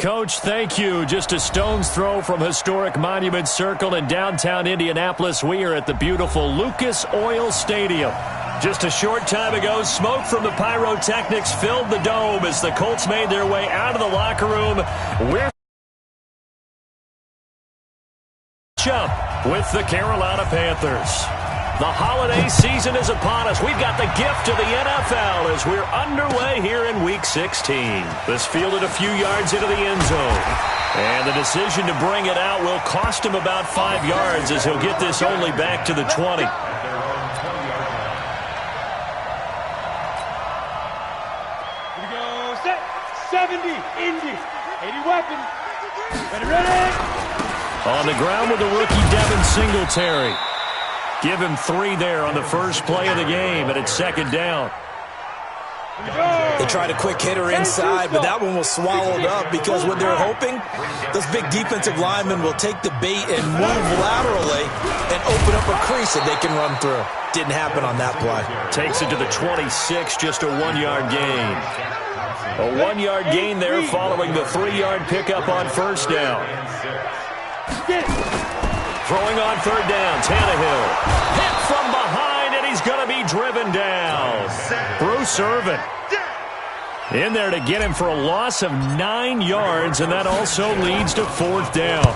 Coach. Thank you. Just a stone's throw from historic Monument Circle in downtown Indianapolis. We are at the beautiful Lucas Oil Stadium. Just a short time ago, smoke from the pyrotechnics filled the dome as the Colts made their way out of the locker room. We're up with the Carolina Panthers. The holiday season is upon us. We've got the gift of the NFL as we're underway here in Week 16. This fielded a few yards into the end zone. And the decision to bring it out will cost him about 5 yards as he'll get this only back to the 20. Here we go. Set. 70. Indy. 80 weapons. Ready. On the ground with the rookie Devin Singletary. Give him 3 there on the first play of the game, and it's second down. They tried a quick hitter inside, but that one was swallowed up because what they're hoping, those big defensive linemen will take the bait and move laterally and open up a crease that they can run through. Didn't happen on that play. Takes it to the 26, just a 1-yard gain. A 1-yard gain there following the 3-yard pickup on first down. Throwing on third down, Tannehill. Hit from behind, and he's going to be driven down. Bruce Irvin in there to get him for a loss of 9 yards, and that also leads to fourth down.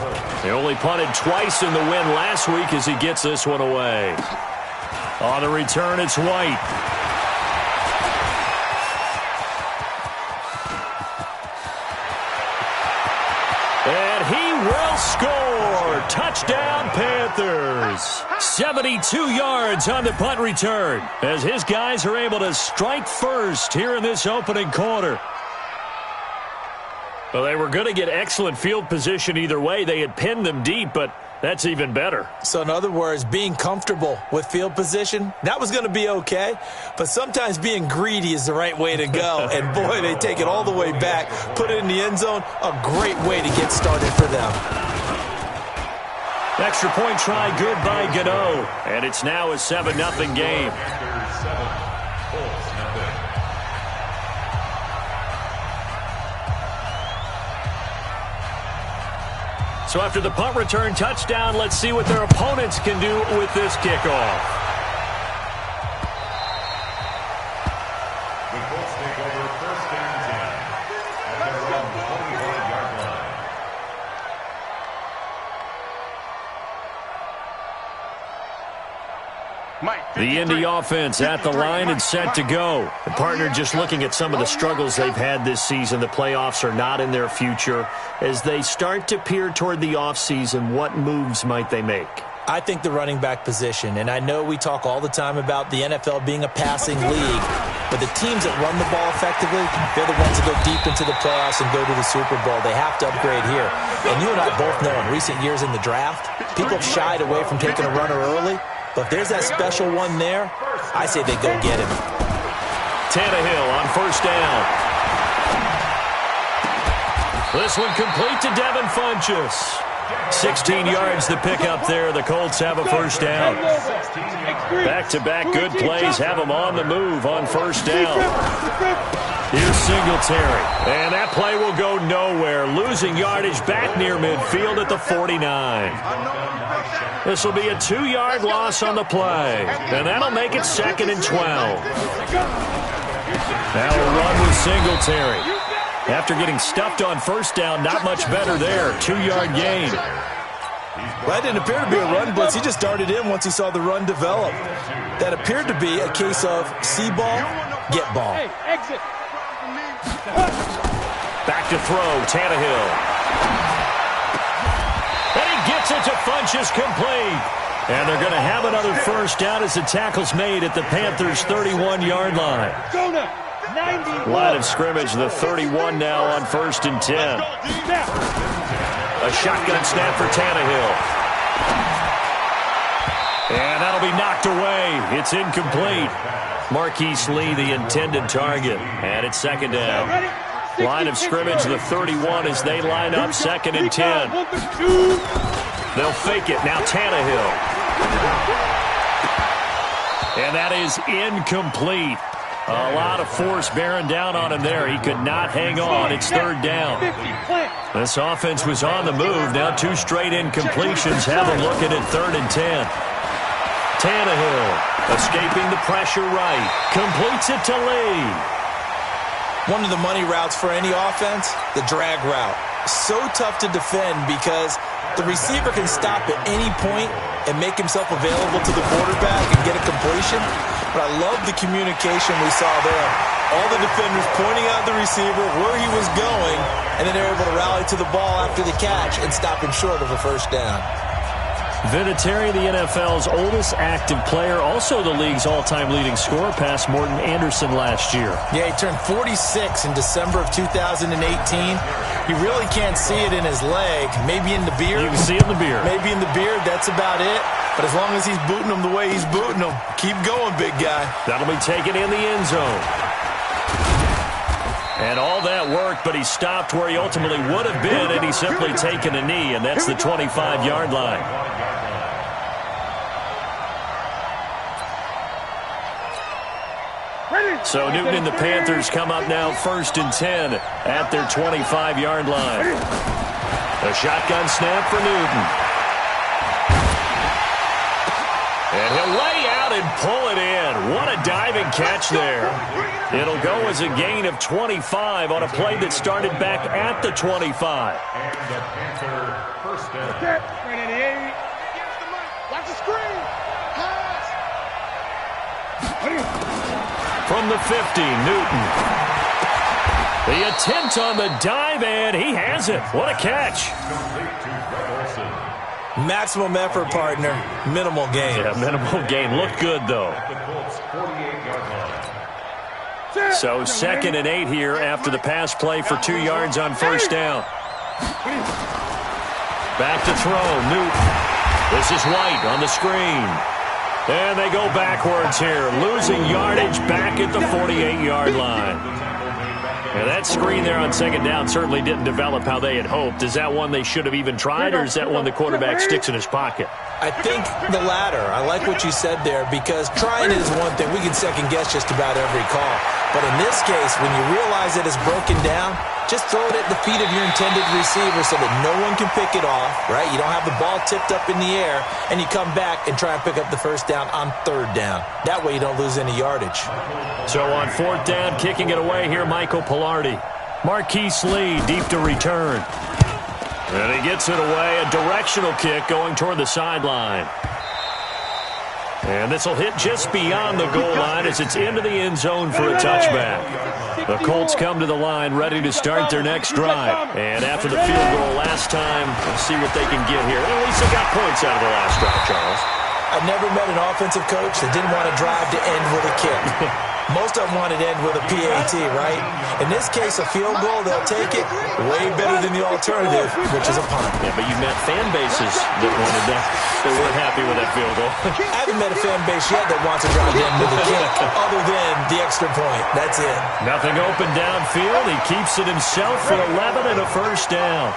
He only punted twice in the win last week as he gets this one away. On the return, it's White. And he will score. Touchdown, Panthers. 72 yards on the punt return as his guys are able to strike first here in this opening quarter. Well, they were going to get excellent field position either way. They had pinned them deep, but that's even better. So in other words, being comfortable with field position, that was going to be okay. But sometimes being greedy is the right way to go. And boy, they take it all the way back, put it in the end zone. A great way to get started for them. Extra point try good by Gano. And it's now a 7-0 game. So after the punt return touchdown, let's see what their opponents can do with this kickoff. The Colts take over first and 10 at their own 25-yard line. The Indy offense at the line and set to go. The partner just looking at some of the struggles they've had this season. The playoffs are not in their future. As they start to peer toward the offseason, what moves might they make? I think the running back position, and I know we talk all the time about the NFL being a passing league, but the teams that run the ball effectively, they're the ones that go deep into the playoffs and go to the Super Bowl. They have to upgrade here. And you and I both know in recent years in the draft, people have shied away from taking a runner early. But if there's that special one there, I say they go get him. Tannehill on first down. This one complete to Devin Funchess. 16 yards the pickup there. The Colts have a first down. Back-to-back good plays have them on the move on first down. Here's Singletary. And that play will go nowhere. Losing yardage back near midfield at the 49. This will be a 2-yard loss on the play. And that'll make it second and 12. Now a run with Singletary. After getting stuffed on first down, not much better there. 2-yard gain. Well, that didn't appear to be a run blitz. He just darted in once he saw the run develop. That appeared to be a case of see ball, get ball. Back to throw, Tannehill. And he gets it to Funchess complete. And they're going to have another first down as the tackle's made at the Panthers' 31-yard line. Line of scrimmage, the 31 now on first and 10. A shotgun snap for Tannehill. And that'll be knocked away. It's incomplete. Marquise Lee, the intended target. And it's second down. Line of scrimmage, the 31 as they line up second and 10. They'll fake it. Now Tannehill. And that is incomplete. A lot of force bearing down on him there. He could not hang on. It's third down. This offense was on the move. Now 2 straight incompletions have them looking at 3rd and 10. Tannehill escaping the pressure right. Completes it to Lee. One of the money routes for any offense, the drag route. So tough to defend because the receiver can stop at any point and make himself available to the quarterback and get a completion. But I love the communication we saw there. All the defenders pointing out the receiver, where he was going, and then they're able to rally to the ball after the catch and stop him short of a first down. Vinatieri, the NFL's oldest active player, also the league's all-time leading scorer, past Morton Anderson last year. Yeah, he turned 46 in December of 2018. You really can't see it in his leg. Maybe in the beard. You can see it in the beard. Maybe in the beard. That's about it. But as long as he's booting him the way he's booting him, keep going, big guy. That'll be taken in the end zone. And all that worked, but he stopped where he ultimately would have been, and he's simply taken a knee, and that's the 25-yard line. So Newton and the Panthers come up now 1st and 10 at their 25-yard line. A shotgun snap for Newton. And he'll lay out and pull it in. What a diving catch there. It'll go as a gain of 25 on a play that started back at the 25. And the Panther first down. Watch the screen. From the 50, Newton. The attempt on the dive, and he has it. What a catch. Maximum effort, partner. Minimal gain. Yeah, minimal gain. Looked good, though. The Colts 48-yard line. So 2nd and 8 here after the pass play for 2 yards on first down. Back to throw, Newton. This is White on the screen. And they go backwards here, losing yardage back at the 48-yard line. And that screen there on 2nd down certainly didn't develop how they had hoped. Is that one they should have even tried, or is that one the quarterback sticks in his pocket? I think the latter. I like what you said there, because trying is one thing. We can second-guess just about every call. But in this case, when you realize it is broken down, just throw it at the feet of your intended receiver so that no one can pick it off, right? You don't have the ball tipped up in the air, and you come back and try and pick up the first down on 3rd down. That way you don't lose any yardage. So on 4th down, kicking it away here, Michael Pilardi. Marquise Lee deep to return. And he gets it away, a directional kick going toward the sideline. And this will hit just beyond the goal line as it's into the end zone for a touchback. The Colts come to the line ready to start their next drive. And after the field goal last time, we'll see what they can get here. At least they got points out of the last drive, Charles. I've never met an offensive coach that didn't want to drive to end with a kick. Most of them want it to end with a PAT, right? In this case, a field goal, they'll take it way better than the alternative, which is a punt. Yeah, but you've met fan bases that wanted that. They weren't happy with that field goal. I haven't met a fan base yet that wants to drive to end with a kick, other than the extra point. That's it. Nothing open downfield. He keeps it himself for 11 and a first down.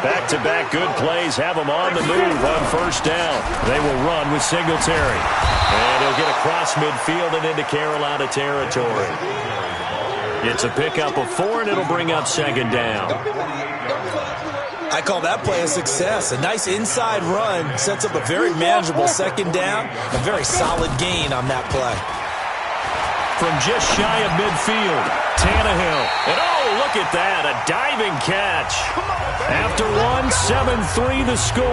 Back-to-back good plays have him on the move on first down. They will run with Singletary. And he'll get across midfield and into Carolina territory. It's a pickup of 4, and it'll bring up 2nd down. I call that play a success. A nice inside run sets up a very manageable 2nd down. A very solid gain on that play. From just shy of midfield, Tannehill. And oh, look at that, a diving catch. After 7-3 the score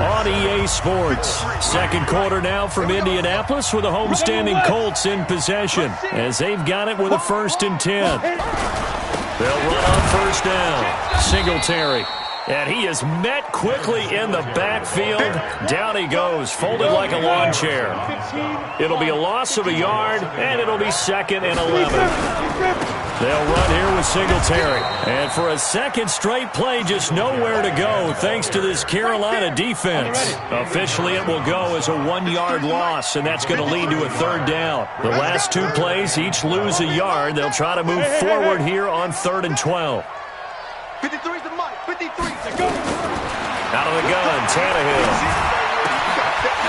on EA Sports. Second quarter now from Indianapolis with the homestanding Colts in possession as they've got it with a 1st and 10. They'll run on first down. Singletary. And he is met quickly in the backfield. Down he goes, folded like a lawn chair. It'll be a loss of a yard, and it'll be 2nd and 11. They'll run here with Singletary. And for a second straight play, just nowhere to go thanks to this Carolina defense. Officially, it will go as a 1-yard loss, and that's going to lead to a 3rd down. The last 2 plays each lose a yard. They'll try to move forward here on 3rd and 12. 53's the mic. 53's the go. Out of the gun, Tannehill.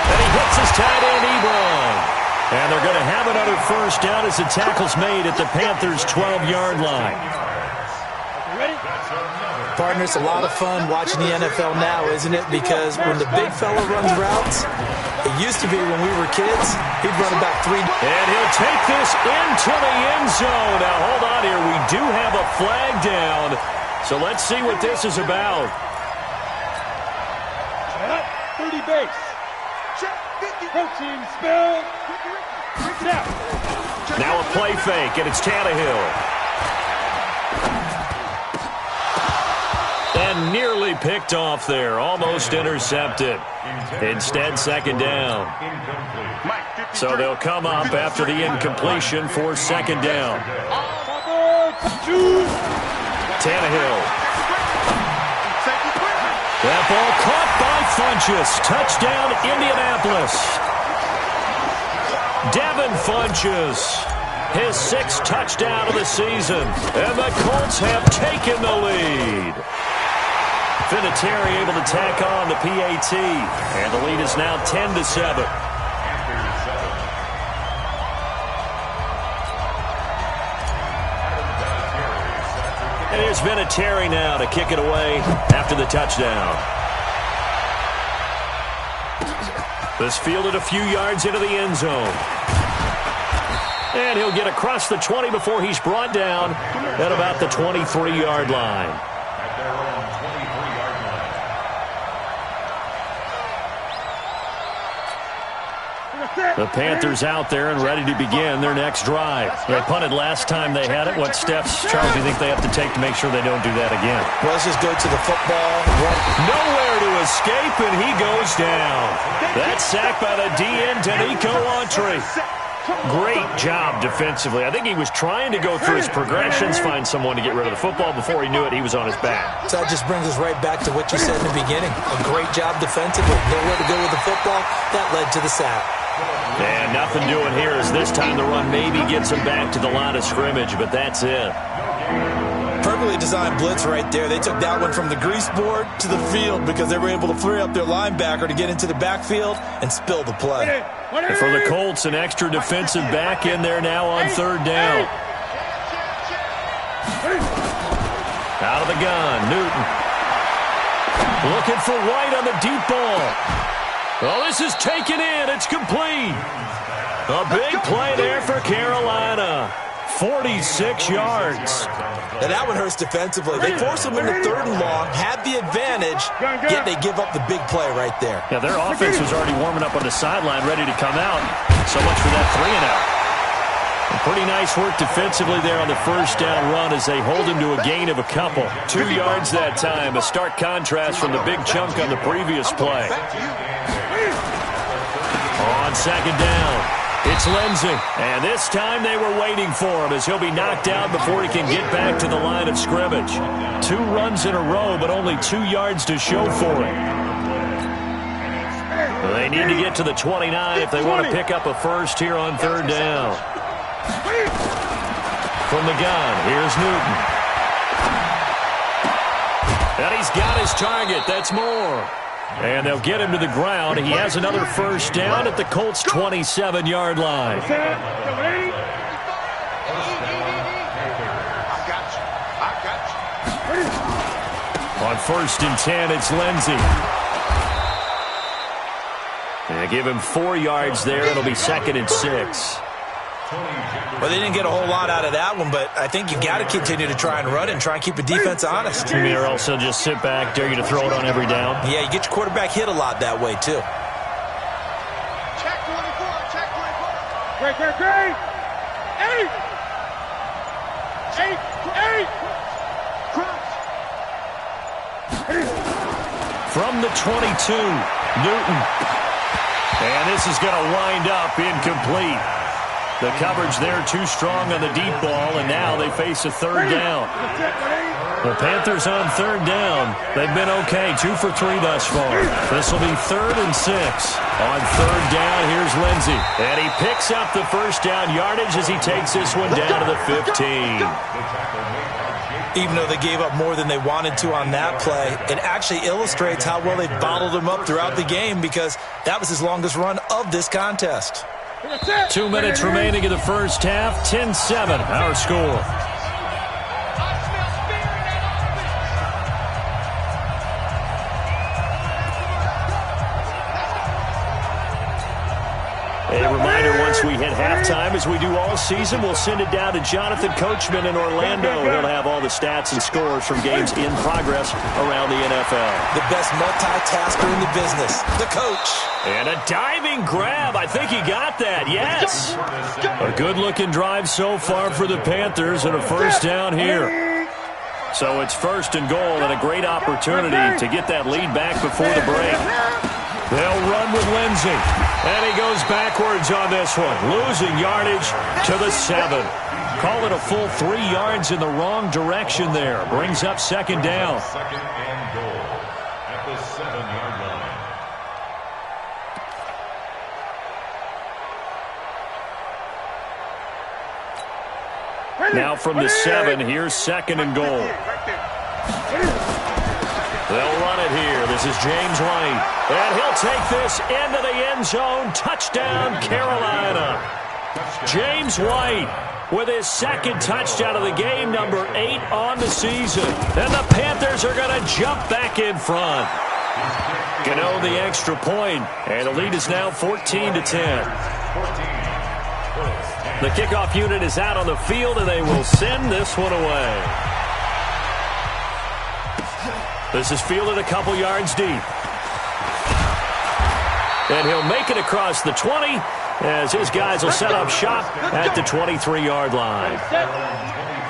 And he hits his tight end, Ebron. And they're going to have another first down as the tackle's made at the Panthers' 12-yard line. You ready? partner, it's a lot of fun watching the NFL now, isn't it? Because when the big fella runs routes, it used to be when we were kids, he'd run about 3. And he'll take this into the end zone. Now, hold on here. We do have a flag down. So let's see what this is about. 30 base. Protein spill. Now a play fake, and it's Tannehill. And nearly picked off there. Almost intercepted. Instead, second down. So they'll come up after the incompletion for second down. Tannehill. That ball caught by Funchess. Touchdown, Indianapolis. Devin Funchess, his 6th touchdown of the season. And the Colts have taken the lead. Vinatieri able to tack on the PAT. And the lead is now 10-7. And here's Vinatieri now to kick it away after the touchdown. This fielded a few yards into the end zone. And he'll get across the 20 before he's brought down at about the 23-yard line. The Panthers out there and ready to begin their next drive. They punted last time they had it. What steps, Charles, do you think they have to take to make sure they don't do that again? Well, let's just go to the football. Nowhere to escape, and he goes down. That's sacked by the DN, Danico Autry. Great job defensively. I think he was trying to go through his progressions, find someone to get rid of the football. Before he knew it, he was on his back. So that just brings us right back to what you said in the beginning. A great job defensively. Nowhere to go with the football. That led to the sack. And nothing doing here as this time the run maybe gets him back to the line of scrimmage, but that's it. Perfectly designed blitz right there. They took that one from the grease board to the field because they were able to free up their linebacker to get into the backfield and spill the play. And for the Colts, an extra defensive back in there now on third down. Out of the gun, Newton. Looking for White on the deep ball. Well, this is taken in. It's complete. A big play there for Carolina. 46 yards. Now that one hurts defensively. They force them into 3rd and long, had the advantage, yet they give up the big play right there. Yeah, their offense was already warming up on the sideline, ready to come out. So much for that 3-and-out. Pretty nice work defensively there on the first down run as they hold him to a gain of a couple. 2 yards that time, a stark contrast from the big chunk on the previous play. On second down, it's Lindsey. And this time they were waiting for him as he'll be knocked out before he can get back to the line of scrimmage. 2 runs in a row, but only 2 yards to show for it. They need to get to the 29 if they want to pick up a first here on third down. From the gun, here's Newton. And he's got his target. That's more. And they'll get him to the ground. He has another first down at the Colts' 27-yard line. On 1st and 10, it's Lindsey. And give him 4 yards there. It'll be 2nd and 6. Well, they didn't get a whole lot out of that one, but I think you've got to continue to try and run it and try and keep the defense honest. You mean, or else they'll just sit back, dare you to throw it on every down? Yeah, you get your quarterback hit a lot that way, too. Check 24, check 24. Great. 8. From the 22, Newton. And this is going to wind up incomplete. The coverage there too strong on the deep ball, and now they face a third down. The Panthers on third down. They've been okay, 2 for 3 thus far. This will be 3rd and 6. On third down, here's Lindsey. And he picks up the first down yardage as he takes this one down to the 15. Even though they gave up more than they wanted to on that play, it actually illustrates how well they bottled him up throughout the game because that was his longest run of this contest. 2 minutes remaining in the first half. 10-7, our score. once we hit halftime, as we do all season, we'll send it down to Jonathan Coachman in Orlando. He'll have all the stats and scores from games in progress around the NFL. The best multitasker in the business, the coach. And a diving grab. I think he got that. Yes. A good-looking drive so far for the Panthers, and a first down here. So it's first and goal, and a great opportunity to get that lead back before the break. They'll run with Lindsey, and he goes backwards on this one, losing yardage to the 7. Call it a full 3 yards in the wrong direction there. Brings up second down. Second and goal at the 7-yard line. Now from the 7, here's second and goal. They'll run it here. This is James White. And he'll take this into the end zone. Touchdown, Carolina. James White with his second touchdown of the game, number 8 on the season. And the Panthers are going to jump back in front. Gano the extra point, and the lead is now 14-10. The kickoff unit is out on the field, and they will send this one away. This is fielded a couple yards deep. And he'll make it across the 20 as his guys will set up shop at the 23-yard line.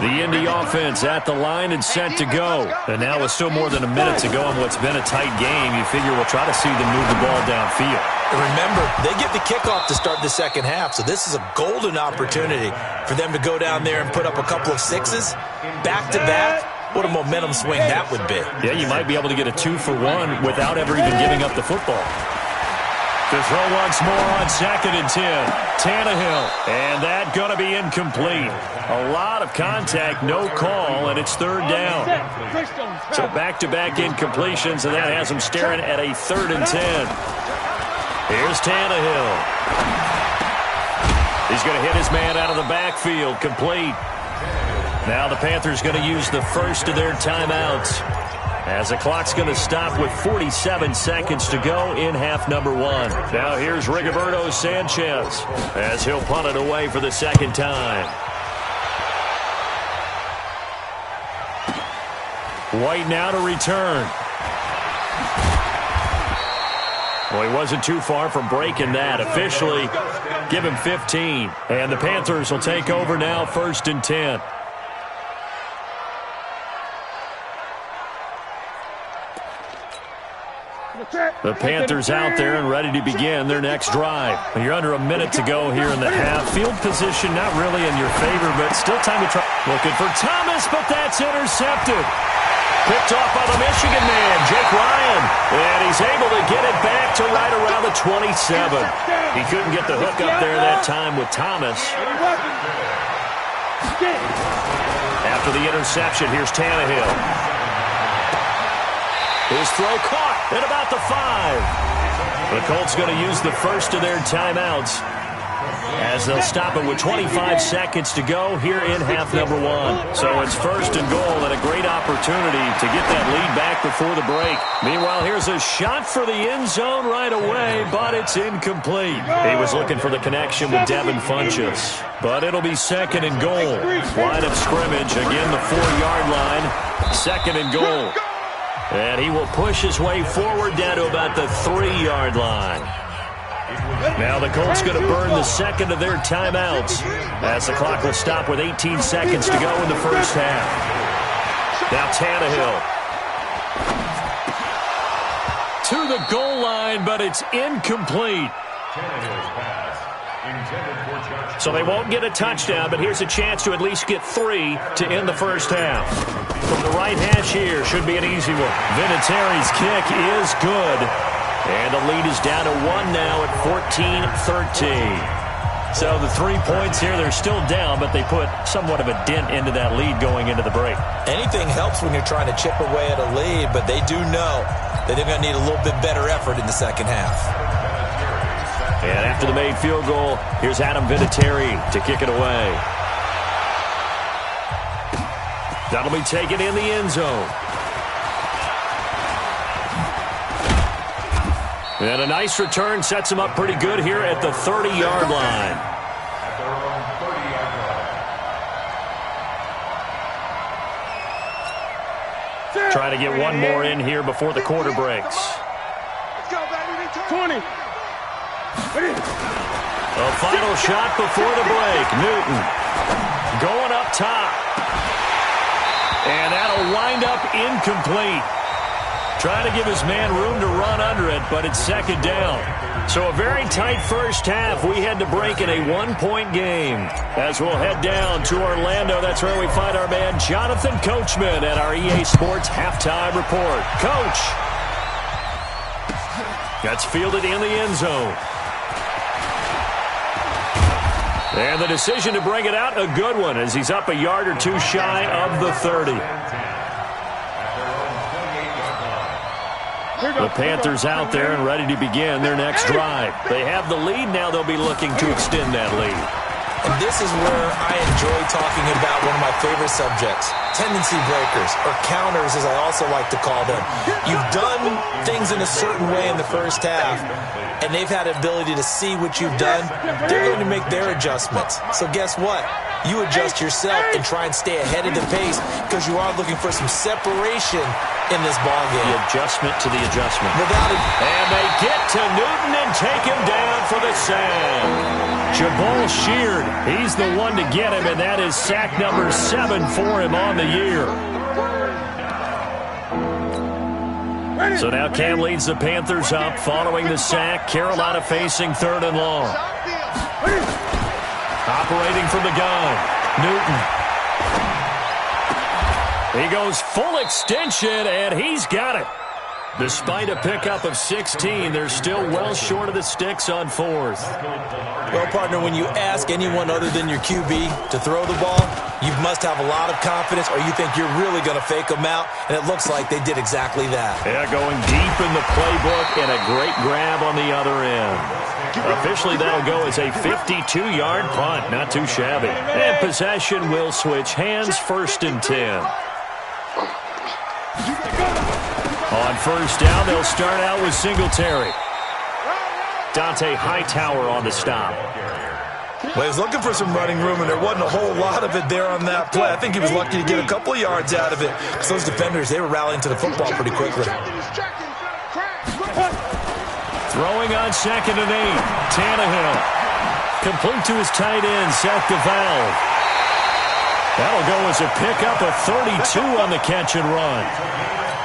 The Indy offense at the line and set to go. And now with still more than a minute to go in what's been a tight game, you figure we'll try to see them move the ball downfield. Remember, they get the kickoff to start the second half, so this is a golden opportunity for them to go down there and put up a couple of sixes back-to-back. What a momentum swing that would be. Yeah, you might be able to get a 2-for-1 without ever even giving up the football. To throw once more on second and 10. Tannehill, and that going to be incomplete. A lot of contact, no call, and it's third down. So back-to-back incompletions, and that has them staring at a 3rd and 10. Here's Tannehill. He's going to hit his man out of the backfield, complete. Now the Panthers going to use the first of their timeouts, as the clock's going to stop with 47 seconds to go in half number 1. Now here's Rigoberto Sanchez as he'll punt it away for the second time. White now to return. Well, he wasn't too far from breaking that. Officially, give him 15. And the Panthers will take over now, 1st and 10. The Panthers out there and ready to begin their next drive. You're under a minute to go here in the half. Field position not really in your favor, but still time to try. Looking for Thomas, but that's intercepted. Picked off by the Michigan man, Jake Ryan. And he's able to get it back to right around the 27. He couldn't get the hook up there that time with Thomas. After the interception, here's Tannehill. His throw caught at about the 5. The Colts going to use the first of their timeouts as they'll stop it with 25 seconds to go here in half number 1. So it's first and goal, and a great opportunity to get that lead back before the break. Meanwhile, here's a shot for the end zone right away, but it's incomplete. He was looking for the connection with Devin Funchess, but it'll be second and goal. Line of scrimmage, again the 4-yard line, second and goal. And he will push his way forward down to about the 3-yard line. Now the Colts going to burn the second of their timeouts as the clock will stop with 18 seconds to go in the first half. Now Tannehill to the goal line, but it's incomplete. So they won't get a touchdown, but here's a chance to at least get 3 to end the first half. From the right hash here, should be an easy one. Vinatieri's kick is good. And the lead is down to 1 now at 14-13. So the 3 points here, they're still down, but they put somewhat of a dent into that lead going into the break. Anything helps when you're trying to chip away at a lead, but they do know that they're going to need a little bit better effort in the second half. And after the made field goal, here's Adam Vinatieri to kick it away. That'll be taken in the end zone. And a nice return sets him up pretty good here at the 30-yard line. Trying to get one more in here before the quarter breaks. 20. A final shot before the break. Newton going up top. And that'll wind up incomplete. Trying to give his man room to run under it, but it's second down. So a very tight first half. We had to break in a one-point game. As we'll head down to Orlando, that's where we find our man Jonathan Coachman at our EA Sports Halftime Report. Coach. That's fielded in the end zone. And the decision to bring it out, a good one, as he's up a yard or two shy of the 30. The Panthers out there and ready to begin their next drive. They have the lead now. They'll be looking to extend that lead. And this is where I enjoy talking about one of my favorite subjects, tendency breakers, or counters as I also like to call them. You've done things in a certain way in the first half, and they've had the ability to see what you've done. They're going to make their adjustments. So guess what? You adjust yourself and try and stay ahead of the pace because you are looking for some separation in this ballgame. The adjustment to the adjustment. Without it. And they get to Newton and take him down for the sack. Jabal Sheard, he's the one to get him, and that is sack number 7 for him on the year. So now Cam leads the Panthers up following the sack. Carolina facing 3rd and long. Operating from the gun, Newton. He goes full extension, and he's got it. Despite a pickup of 16, they're still well short of the sticks on 4th. Well, partner, when you ask anyone other than your QB to throw the ball, you must have a lot of confidence or you think you're really going to fake them out, and it looks like they did exactly that. Yeah, going deep in the playbook and a great grab on the other end. Officially, that'll go as a 52-yard punt. Not too shabby. And possession will switch hands, 1st and 10. On 1st down, they'll start out with Singletary. Dante Hightower on the stop. Well, he was looking for some running room, and there wasn't a whole lot of it there on that play. I think he was lucky to get a couple of yards out of it because those defenders, they were rallying to the football pretty quickly. Throwing on 2nd and 8. Tannehill. Complete to his tight end, Seth DeValve. That'll go as a pickup of 32 on the catch and run.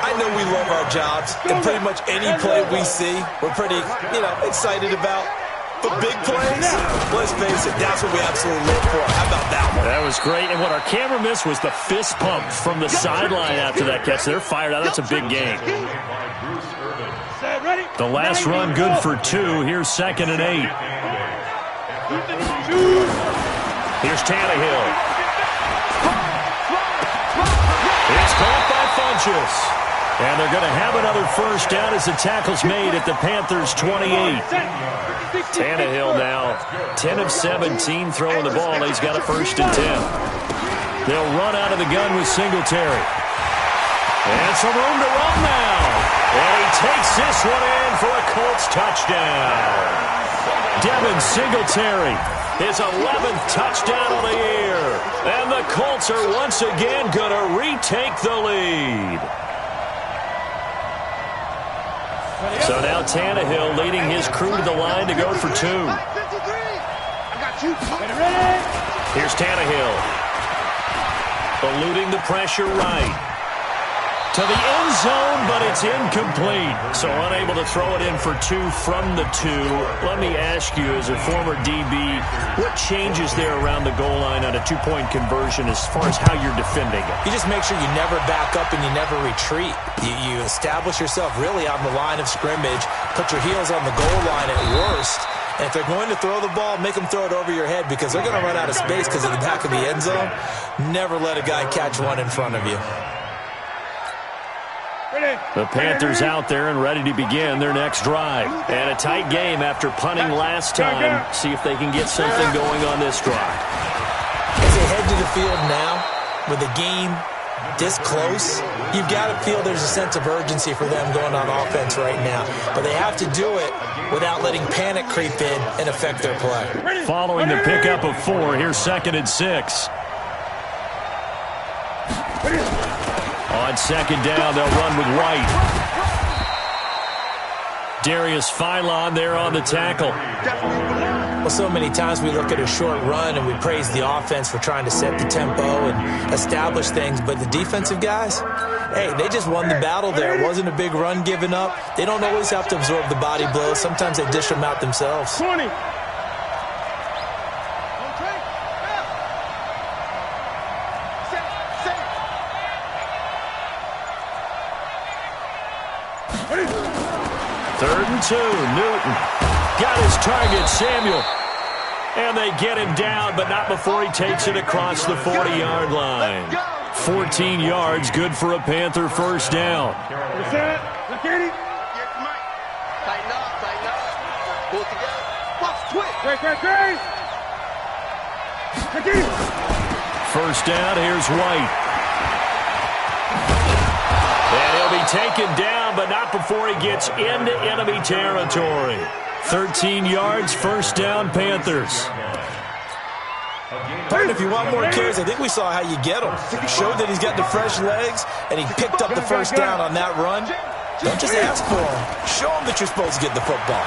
I know we love our jobs, and pretty much any play we see, we're pretty, excited about. But big plays, let's face it, that's what we absolutely live for. How about that one? That was great, and what our camera missed was the fist pump from the sideline after that catch. They're fired out. That's a big game. The last run good for 2. Here's 2nd and 8. Here's Tannehill. It's caught by Funchess. And they're going to have another 1st down as the tackle's made at the Panthers' 28. Tannehill now 10 of 17 throwing the ball. He's got a 1st and 10. They'll run out of the gun with Singletary. And some room to run now. And he takes this one in for a Colts touchdown. Devin Singletary, his 11th touchdown of the year. And the Colts are once again going to retake the lead. So now Tannehill leading his crew to the line to go for 2. Here's Tannehill. Eluding the pressure right. To the end zone, but it's incomplete. So unable to throw it in for 2 from the 2. Let me ask you, as a former DB, what changes there around the goal line on a 2-point conversion as far as how you're defending it? You just make sure you never back up and you never retreat. You establish yourself really on the line of scrimmage, put your heels on the goal line at worst. And if they're going to throw the ball, make them throw it over your head because they're going to run out of space because of the back of the end zone. Never let a guy catch one in front of you. The Panthers out there and ready to begin their next drive. And a tight game after punting last time. See if they can get something going on this drive. As they head to the field now, with the game this close, you've got to feel there's a sense of urgency for them going on offense right now. But they have to do it without letting panic creep in and affect their play. Following the pickup of 4, here's 2nd and 6. On second down, they'll run with White. Darius Philon there on the tackle. Well, so many times we look at a short run and we praise the offense for trying to set the tempo and establish things, but the defensive guys, hey, they just won the battle there. It wasn't a big run given up. They don't always have to absorb the body blows. Sometimes they dish them out themselves. 20. Third and 2, Newton got his target, Samuel. And they get him down, but not before he takes it across the 40-yard line. 14 yards, good for a Panther first down. Tighten up. Pull together. Box twitch. Great. First down, here's White. And he'll be taken down, but not before he gets into enemy territory. 13 yards, first down, Panthers. But if you want more carries, I think we saw how you get him. Showed that he's got the fresh legs, and he picked up the first down on that run. Don't just ask for him. Show him that you're supposed to get the football.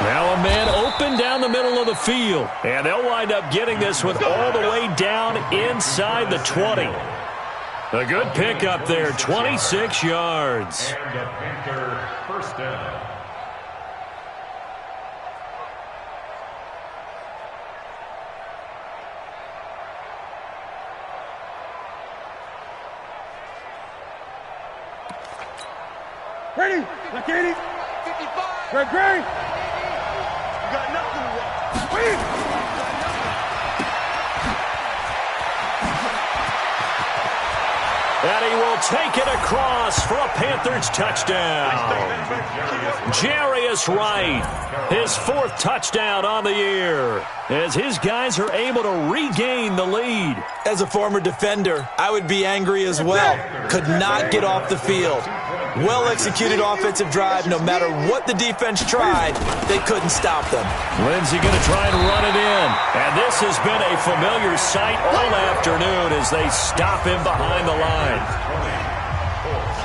Now a man open down the middle of the field. And they'll wind up getting this one all the way down inside the 20. A good pickup there, 26 yards. And a Panther first down. Ready. Like 80. 55. Great. You got nothing. Wait. And he will take it across for a Panthers touchdown. Jarius Wright, his 4th touchdown on the year, as his guys are able to regain the lead. As a former defender, I would be angry as well. Could not get off the field. Well-executed offensive drive. No matter what the defense tried, they couldn't stop them. Lindsey going to try and run it in. And this has been a familiar sight all afternoon as they stop him behind the line.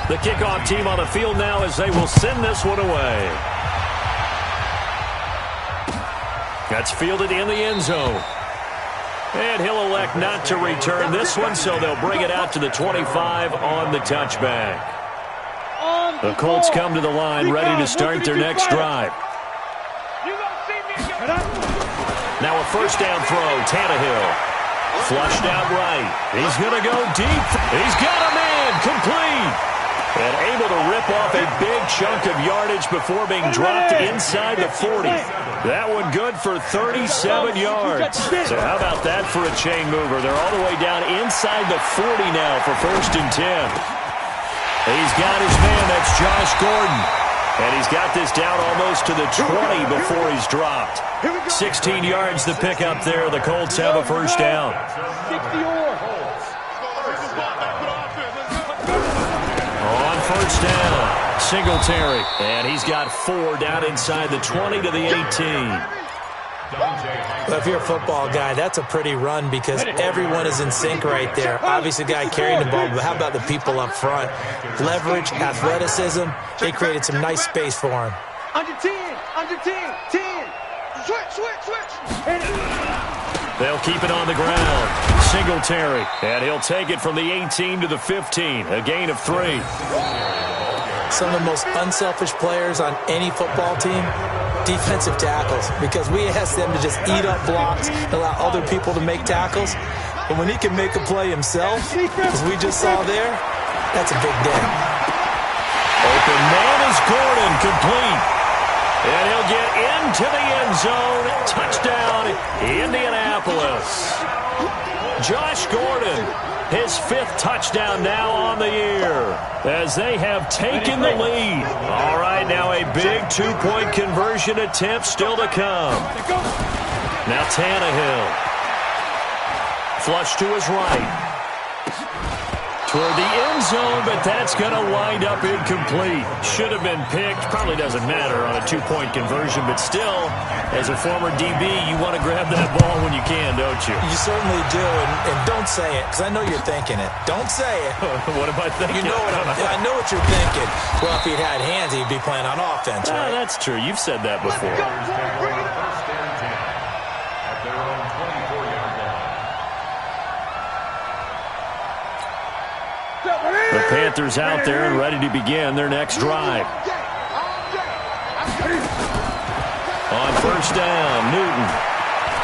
The kickoff team on the field now as they will send this one away. That's fielded in the end zone. And he'll elect not to return this one, so they'll bring it out to the 25 on the touchback. The Colts come to the line ready to start their next drive. Now a first down throw, Tannehill. Flushed out right. He's going to go deep. He's got a man, complete. And able to rip off a big chunk of yardage before being dropped inside the 40. That one good for 37 yards. So how about that for a chain mover? They're all the way down inside the 40 now for first and 10. He's got his man, that's Josh Gordon. And he's got this down almost to the 20 before he's dropped. 16 yards to pick up there. The Colts have a first down. On first down, Singletary. And he's got 4 down inside the 20 to the 18. Well, if you're a football guy, that's a pretty run because everyone is in sync right there. Obviously, the guy carrying the ball, but how about the people up front? Leverage, athleticism, they created some nice space for him. Under 10. Switch. They'll keep it on the ground. Singletary, and he'll take it from the 18 to the 15, a gain of 3. Some of the most unselfish players on any football team, defensive tackles, because we ask them to just eat up blocks and allow other people to make tackles. But when he can make a play himself, as we just saw there, that's a big day. Open man is Gordon, complete. And he'll get into the end zone. Touchdown, Indianapolis. Josh Gordon, his 5th touchdown now on the year, as they have taken the lead. All right, now a big 2-point conversion attempt still to come. Now Tannehill. Flush to his right. toward the end zone, but that's going to wind up incomplete. Should have been picked. Probably doesn't matter on a two-point conversion, but still, as a former DB, you want to grab that ball when you can, don't you? You certainly do, and don't say it, because I know you're thinking it. Don't say it. What am I thinking? You know I know what you're thinking. Well, if he'd had hands, he'd be playing on offense, right? That's true. You've said that before. First and 10 at their own 24-yard line. The Panthers out there and ready to begin their next drive. On first down, Newton.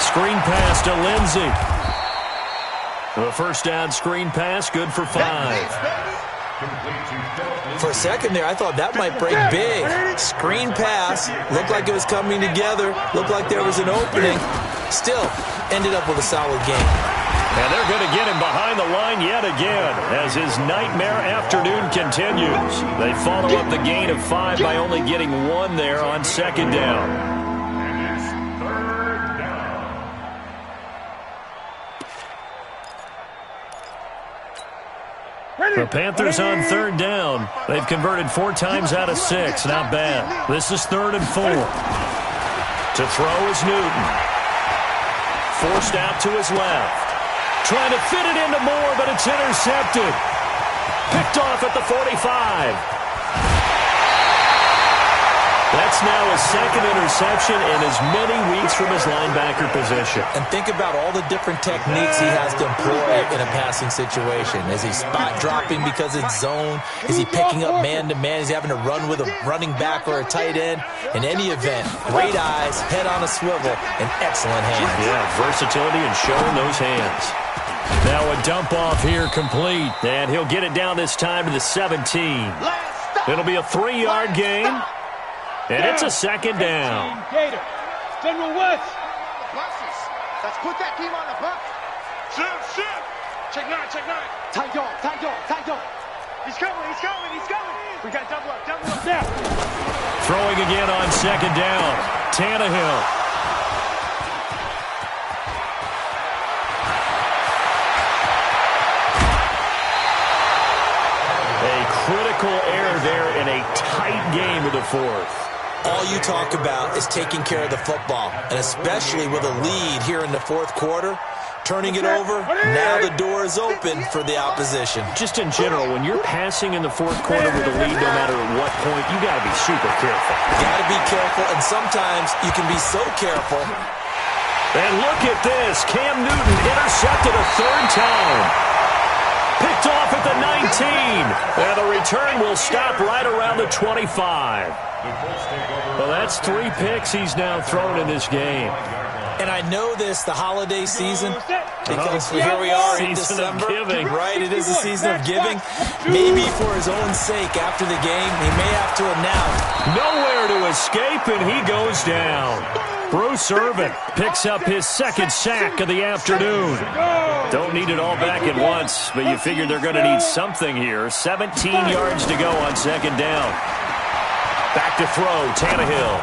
Screen pass to Lindsey. The first down screen pass, good for 5. For a second there, I thought that might break big. Screen pass, looked like it was coming together, looked like there was an opening. Still, ended up with a solid game. And they're going to get him behind the line yet again as his nightmare afternoon continues. They follow up the gain of 5 by only getting 1 there on second down. And it's third down. The Panthers on third down. They've converted 4 times out of 6. Not bad. This is 3rd and 4. To throw is Newton. Forced out to his left. Trying to fit it into Moore, but it's intercepted. Picked off at the 45. That's now his second interception in as many weeks from his linebacker position. And think about all the different techniques he has to employ in a passing situation. Is he spot dropping because it's zone? Is he picking up man-to-man? Is he having to run with a running back or a tight end? In any event, great eyes, head on a swivel, and excellent hands. Yeah, versatility and showing those hands. Now a dump off here complete, and he'll get it down this time to the 17. It'll be a 3-yard gain, and it's a second down. General West. Let's put that team on the bus. Shift. Check 9. Tight dog. He's coming. We got double up now. Throwing again on second down. Tannehill. Critical error there in a tight game of the 4th. All you talk about is taking care of the football, and especially with a lead here in the 4th quarter, turning it over, now the door is open for the opposition. Just in general, when you're passing in the 4th quarter with a lead, no matter at what point, you got to be super careful. Got to be careful, and sometimes you can be so careful. And look at this. Cam Newton intercepted a 3rd time. Picked off at the 19. And the return will stop right around the 25. Well, that's 3 picks he's now thrown in this game. And I know this, the holiday season, because here we are in December. Right, it is the season of giving. Maybe for his own sake after the game, he may have to announce. Nowhere to escape, and he goes down. Bruce Irvin picks up his 2nd sack of the afternoon. Don't need it all back at once, but you figure they're going to need something here. 17 yards to go on second down. Back to throw, Tannehill.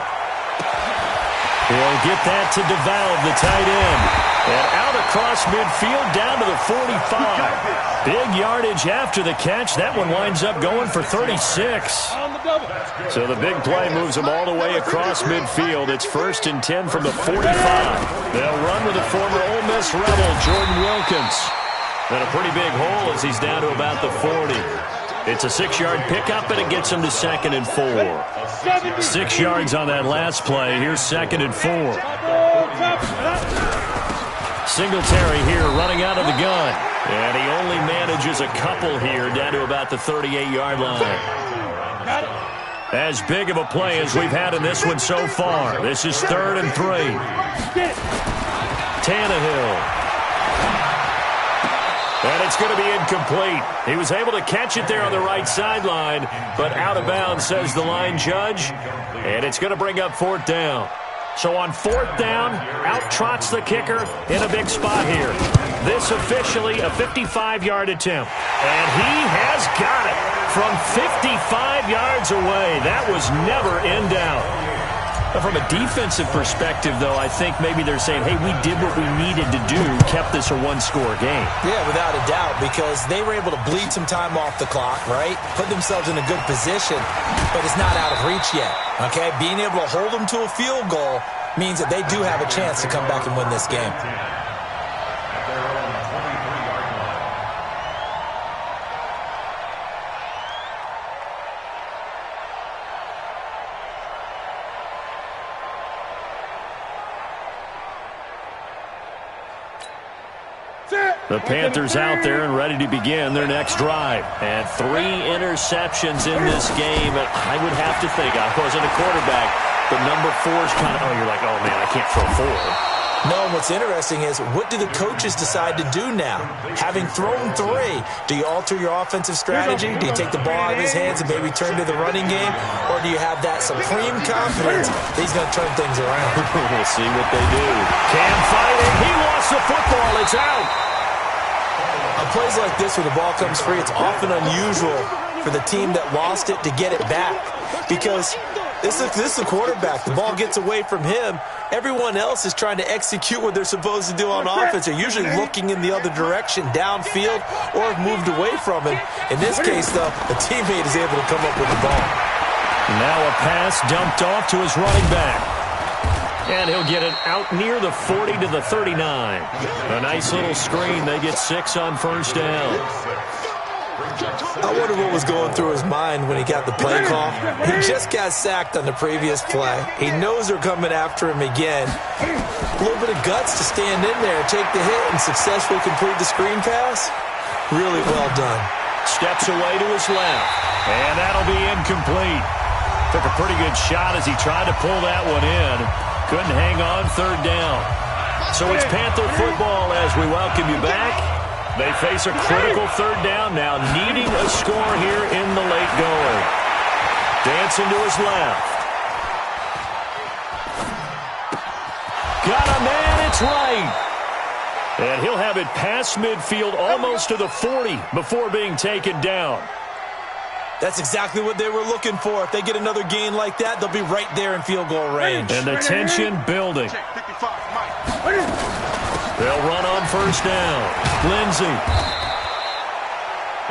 He'll get that to DeValve, the tight end. And out across midfield, down to the 45. Big yardage after the catch. That one winds up going for 36. So the big play moves them all the way across midfield. It's 1st and 10 from the 45. They'll run with the former Ole Miss Rebel, Jordan Wilkins. And a pretty big hole as he's down to about the 40. It's a 6-yard pickup, and it gets him to 2nd and 4. 6 yards on that last play. Here's 2nd and 4. Singletary here running out of the gun. And he only manages a couple here down to about the 38-yard line. As big of a play as we've had in this one so far. This is 3rd and 3. Tannehill. And it's going to be incomplete. He was able to catch it there on the right sideline, but out of bounds, says the line judge. And it's going to bring up 4th down. So on 4th down, out trots the kicker in a big spot here. This officially a 55-yard attempt. And he has got it from 55 yards away. That was never in doubt. From a defensive perspective, though, I think maybe they're saying, hey, we did what we needed to do, kept this a one-score game. Yeah, without a doubt, because they were able to bleed some time off the clock, right? Put themselves in a good position, but it's not out of reach yet, okay? Being able to hold them to a field goal means that they do have a chance to come back and win this game. The Panthers out there and ready to begin their next drive. And 3 interceptions in this game. And I would have to think, I wasn't a quarterback, but number 4 is kind of, you're like, oh, man, I can't throw 4. No, what's interesting is, what do the coaches decide to do now? Having thrown 3, do you alter your offensive strategy? Do you take the ball out of his hands and maybe turn to the running game? Or do you have that supreme confidence that he's going to turn things around? We'll see what they do. Cam fighting. He lost the football. It's out. On plays like this where the ball comes free, it's often unusual for the team that lost it to get it back, because this is the quarterback. The ball gets away from him. Everyone else is trying to execute what they're supposed to do on offense. They're usually looking in the other direction, downfield, or have moved away from him. In this case, though, the teammate is able to come up with the ball. Now a pass dumped off to his running back. And he'll get it out near the 40 to the 39. A nice little screen. They get 6 on first down. I wonder what was going through his mind when he got the play call. He just got sacked on the previous play. He knows they're coming after him again. A little bit of guts to stand in there, take the hit, and successfully complete the screen pass. Really well done. Steps away to his left. And that'll be incomplete. Took a pretty good shot as he tried to pull that one in. Couldn't hang on third down. So it's Panther football as we welcome you back. They face a critical third down now, needing a score here in the late going. Dancing to his left. Got a man, it's right. And he'll have it past midfield almost to the 40 before being taken down. That's exactly what they were looking for. If they get another gain like that, they'll be right there in field goal range. And the tension building. They'll run on first down. Lindsey.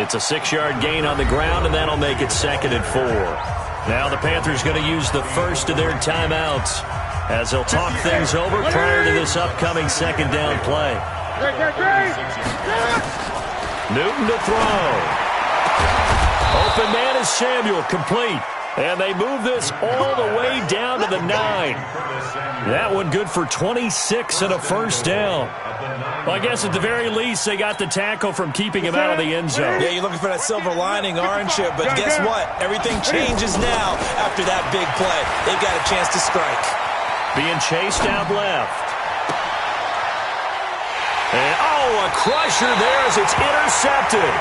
It's a 6-yard gain on the ground, and that'll make it 2nd and 4. Now the Panthers going to use the first of their timeouts as they'll talk things over prior to this upcoming 2nd down play. Newton to throw. Open man is Samuel, complete. And they move this all the way down to the 9. That one good for 26 and a first down. Well, I guess at the very least, they got the tackle from keeping him out of the end zone. Yeah, you're looking for that silver lining, aren't you? But guess what? Everything changes now after that big play. They've got a chance to strike. Being chased out left. And, a crusher there as it's intercepted.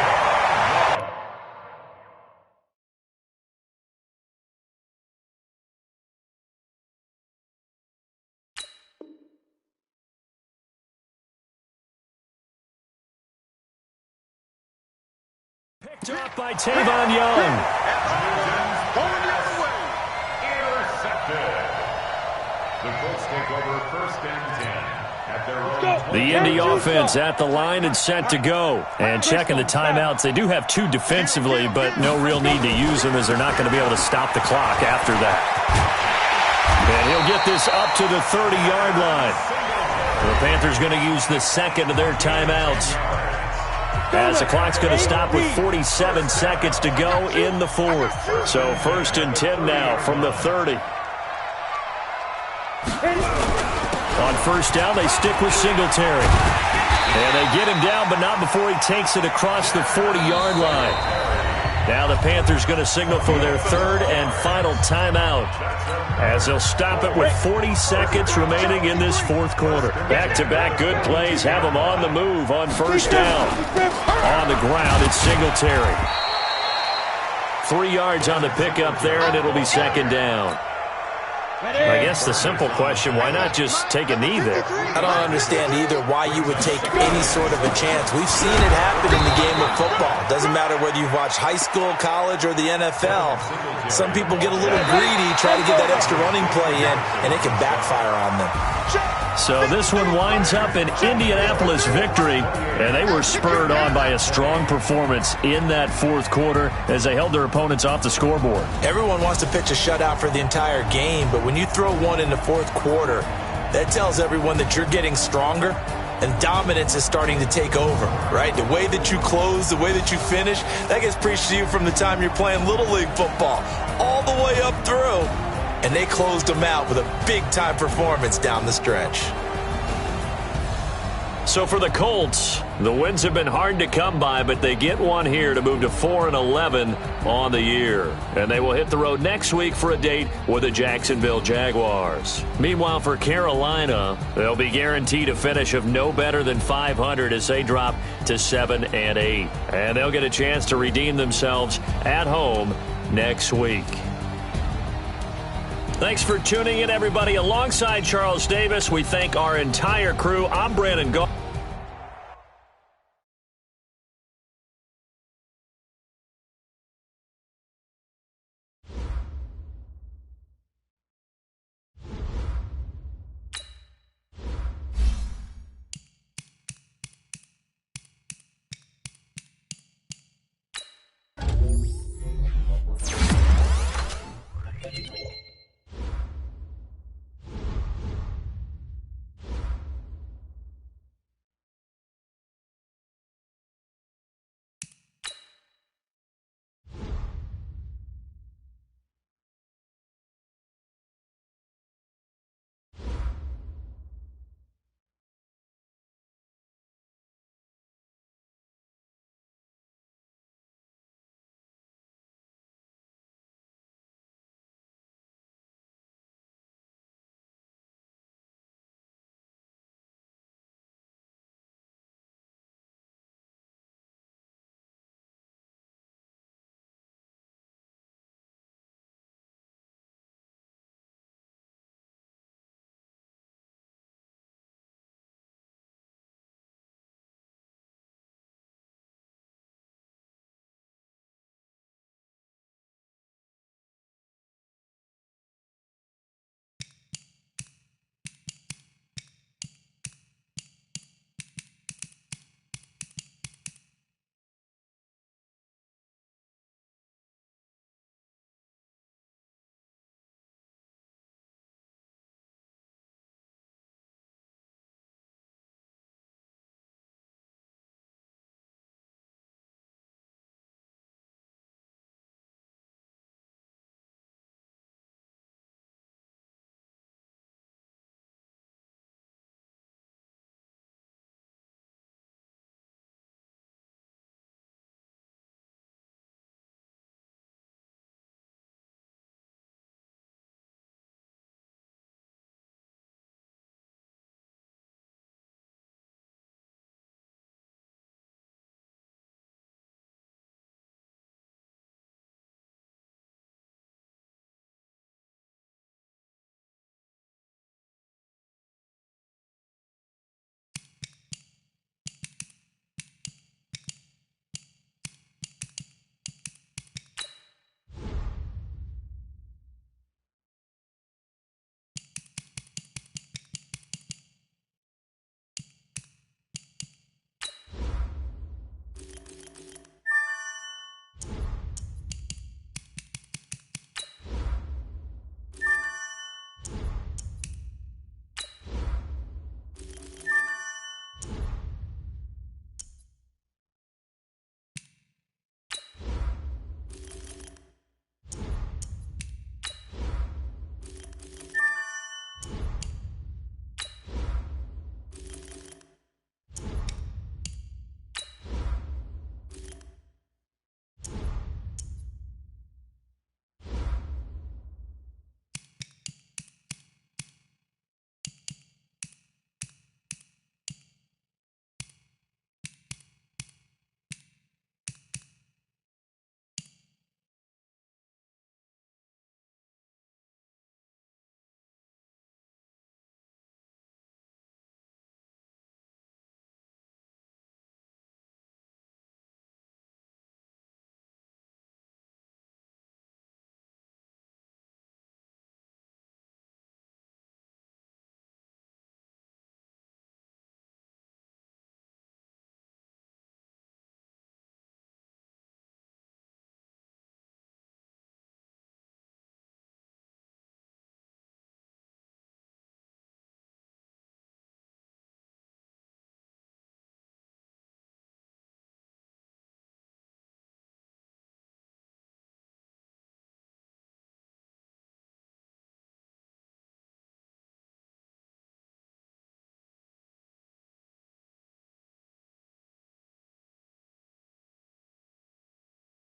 Picked up by Tavon Young. Intercepted. The Colts take over 1st and 10 at their own. The Indy offense at the line and set to go. And checking the timeouts. They do have 2 defensively, but no real need to use them as they're not going to be able to stop the clock after that. And he'll get this up to the 30-yard line. The Panthers going to use the 2nd of their timeouts, as the clock's going to stop with 47 seconds to go in the 4th. So 1st and 10 now from the 30. On first down, they stick with Singletary. And they get him down, but not before he takes it across the 40-yard line. Now the Panthers going to signal for their 3rd and final timeout, as they'll stop it with 40 seconds remaining in this 4th quarter. Back-to-back good plays have them on the move on first down. On the ground, it's Singletary. 3 yards on the pickup there, and it'll be 2nd down. I guess the simple question, why not just take a knee there? I don't understand either why you would take any sort of a chance. We've seen it happen in the game of football. Doesn't matter whether you've watched high school, college, or the NFL. Some people get a little greedy, try to get that extra running play in, and it can backfire on them. So this one winds up an Indianapolis victory, and they were spurred on by a strong performance in that fourth quarter as they held their opponents off the scoreboard. Everyone wants to pitch a shutout for the entire game, but when you throw one in the fourth quarter, that tells everyone that you're getting stronger and dominance is starting to take over, right? The way that you close, the way that you finish, that gets preached to you from the time you're playing Little League football all the way up through. And they closed them out with a big-time performance down the stretch. So for the Colts, the wins have been hard to come by, but they get one here to move to 4-11 on the year. And they will hit the road next week for a date with the Jacksonville Jaguars. Meanwhile, for Carolina, they'll be guaranteed a finish of no better than 500 as they drop to 7-8. And they'll get a chance to redeem themselves at home next week. Thanks for tuning in, everybody. Alongside Charles Davis, we thank our entire crew. I'm Brandon Gault.